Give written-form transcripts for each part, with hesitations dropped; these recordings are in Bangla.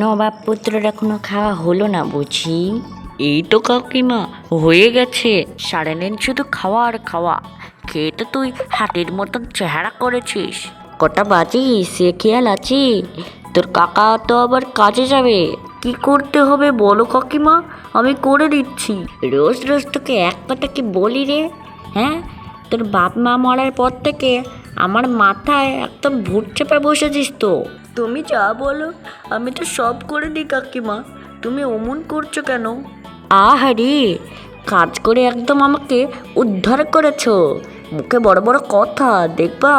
নবাব পুত্রের এখনো খাওয়া হলো না বুঝি? এই তো কাকিমা হয়ে গেছে, সারাদিন শুধু খাওয়া আর খাওয়া। খেয়ে তো তুই হাতির মতন চেহারা করেছিস। কটা বাজি সে খেয়াল আছে? তোর কাকা তো আবার কাজে যাবে। কি করতে হবে বলো কাকিমা, আমি করে দিচ্ছি। রোজ রোজ তোকে এক কথা কি বলি রে? হ্যাঁ, তোর বাপ মা মরার পর থেকে আমার মাথায় একদম ভূত চেপে বসেছিস তো। তুমি যা বলো আমি তো সব করে দিই কাকিমা, তুমি অমন করছো কেন? আহারে, কাজ করে একদম আমাকে উদ্ধার করেছো। মুখে বড় বড় কথা, দেখবা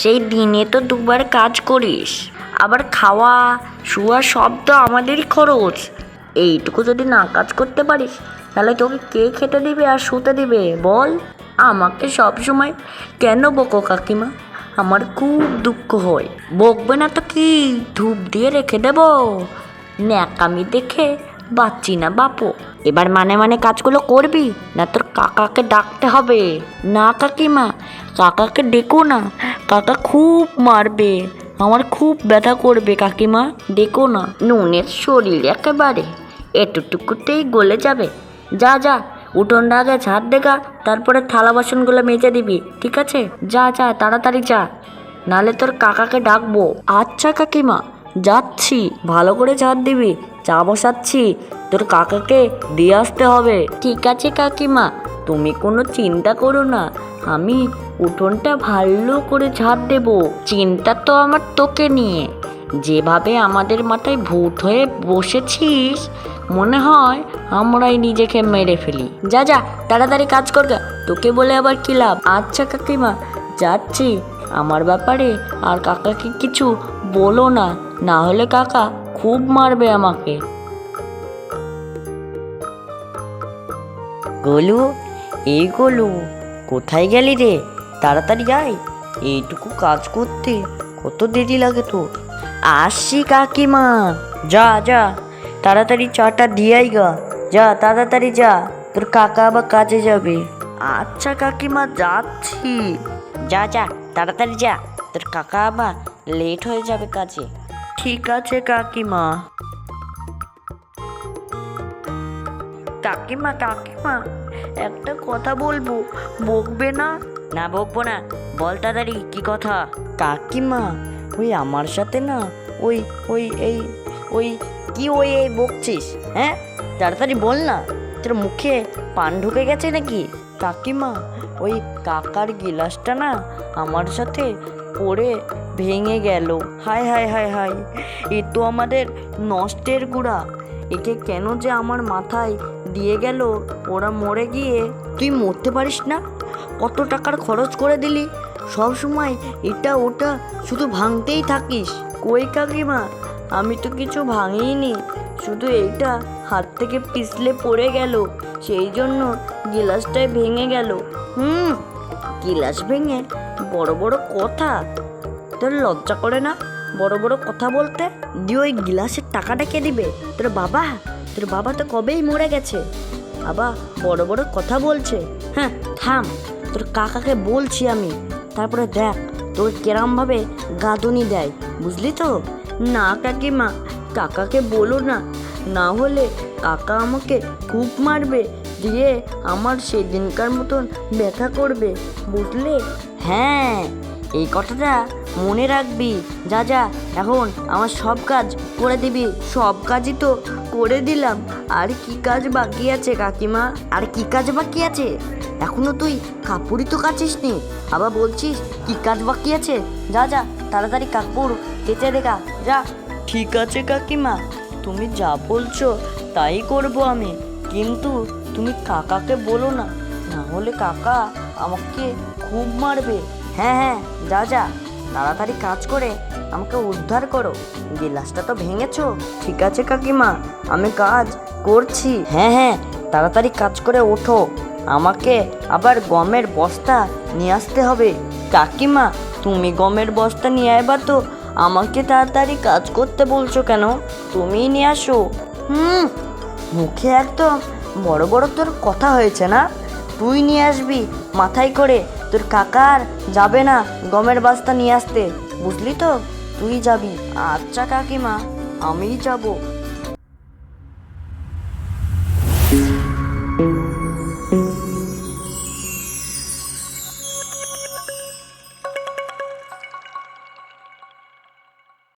সেই দিনে তো দুবার কাজ করিস, আবার খাওয়া শুয়া সব তো আমাদেরই খরচ। এইটুকু যদি না কাজ করতে পারিস তাহলে তোকে কে খেতে দিবে আর শুতে দিবে বল? আমাকে সব সময় কেন বকো কাকিমা? আমার খুব দুঃখ হয়। বকবে না তো কি, ধূপ দিয়ে রেখে দেব? ন্যাকামি দেখে বাচ্চি না বাপু। এবার মানে মানে কাজগুলো করবি না তোর কাকাকে ডাকতে হবে? না কাকিমা, কাকাকে ডেকো না, কাকা খুব মারবে, আমার খুব ব্যথা করবে। কাকিমা ডেকো না, নুনের শরীর একেবারে এতটুকুতেই গলে যাবে। যা যা, উঠোনটা আগে ঝাড় দেখা, তারপরে থালা বাসনগুলো মেজে দিবি, ঠিক আছে? যা যা তাড়াতাড়ি যা, নালে তোর কাকাকে ডাকবো। আচ্ছা কাকিমা, যাচ্ছি। ভালো করে ঝাড় দিবি, চা বসাচ্ছি, তোর কাকাকে দিয়ে আসতে হবে। ঠিক আছে কাকিমা, তুমি কোনো চিন্তা করো না, আমি উঠোনটা ভালো করে ঝাড় দেব। চিন্তা তো আমার তোকে নিয়ে। যেভাবে আমাদের মাথায় ভূত হয়ে বসেছিস, মনে হয় আমরাই নিজেকে মেরে ফেলি। যা যা তাড়াতাড়ি কাজ কর গা, তোকে বলে আবার কি লাভ। আচ্ছা কাকিমা, যাচ্ছি। আমার ব্যাপারে আর কাকাকে কিছু বলো না, না হলে কাকা খুব মারবে আমাকে। গোলু, এই গোলু, কোথায় গেলি রে? তাড়াতাড়ি যাই, এইটুকু কাজ করতে কত দেরি লাগে তোর। আসছি কাকিমা। যা যা, তাড়াতাড়ি চাটা দিয়াই গা, যা তাড়াতাড়ি যা, তোর কাকা আবার কাজে যাবে। আচ্ছা কাকিমা, যাচ্ছি। যা যা তাড়াতাড়ি যা, তোর কাকা আবার লেট হয়ে যাবে কাজে। ঠিক আছে কাকিমা। কাকিমা কাকিমা, একটা কথা বলবো, বকবে না? না বকবো না, বল তাড়াতাড়ি কি কথা। কাকিমা, ওই আমার সাথে না ওই ওই এই ওই কি ওই এই বকছিস? হ্যাঁ, তাড়াতাড়ি বল না, তোর মুখে পান ঢুকে গেছে নাকি? কাকিমা, ওই কাকার গিলাসটা না আমার সাথে পড়ে ভেঙে গেল। হায় হায় হায় হায়, এ তো আমাদের নষ্টের গুড়া। একে কেন যে আমার মাথায় দিয়ে গেল, ওরা মরে গিয়ে তুই মরতে পারিস না? কত টাকার খরচ করে দিলি, সব সময় এটা ওটা শুধু ভাঙতেই থাকিস। কই কাকিমা, আমি তো কিছু ভাঙিনি, শুধু এইটা হাত থেকে পিছলে পড়ে গেল, সেই জন্য গিলাসটাই ভেঙে গেল। গিলাস ভেঙে বড় বড় কথা? তোর লজ্জা করে না বড় বড় কথা বলতে? দিয়ে ওই গিলাসের টাকাটা কে দিবে? তোর বাবা? তোর বাবা তো কবেই মরে গেছে, বাবা বড় বড় কথা বলছে। হ্যাঁ থাম, তোর কাকাকে বলছি আমি, তারপরে দেখ তোর কেরামভাবে গাঁদুনি দেয়, বুঝলি তো? না কাকিমা, কাকাকে বলো না, না হলে কাকা আমাকে খুব মারবে, দিয়ে আমার সেদিনকার মতন ব্যথা করবে, বুঝলে? হ্যাঁ, এই কথাটা মনে রাখবি। যা যা, এখন আমার সব কাজ করে দিবি। সব কাজই তো করে দিলাম, আর কি কাজ বাকি আছে কাকিমা? আর কি কাজ বাকি আছে? এখনো তুই কাপড়ই তো কাচিস নি, আবার বলছিস কি কাজ বাকি আছে? যা যা তাড়াতাড়ি কাপড় কেচে দেখা, যা। ঠিক আছে কাকিমা, তুমি যা বলছো তাই করব আমি, কিন্তু তুমি কাকাকে বলো না, না হলে কাকা আমাকে খুব মারবে। হ্যাঁ হ্যাঁ, যা যা তাড়াতাড়ি কাজ করে আমাকে উদ্ধার করো। গিলাসটা তো ভেঙেছো। ঠিক আছে কাকিমা, আমি কাজ করছি। হ্যাঁ হ্যাঁ, তাড়াতাড়ি কাজ করে ওঠো, আমাকে আবার গমের বস্তা নিয়ে আসতে হবে। কাকিমা, তুমি গমের বস্তা নিয়ে আসবা তো, আমাকে তাড়াতাড়ি কাজ করতে বলছো কেন? তুমিই নিয়ে আসো। মুখে একদম বড় বড় তোর কথা হয়েছে না? তুই নিয়ে আসবি মাথায় করে, তোর কাকার যাবে না গমের বস্তা নিয়ে আসতে, বুঝলি তো? তুই যাবি। আচ্ছা কাকিমা, আমিই যাব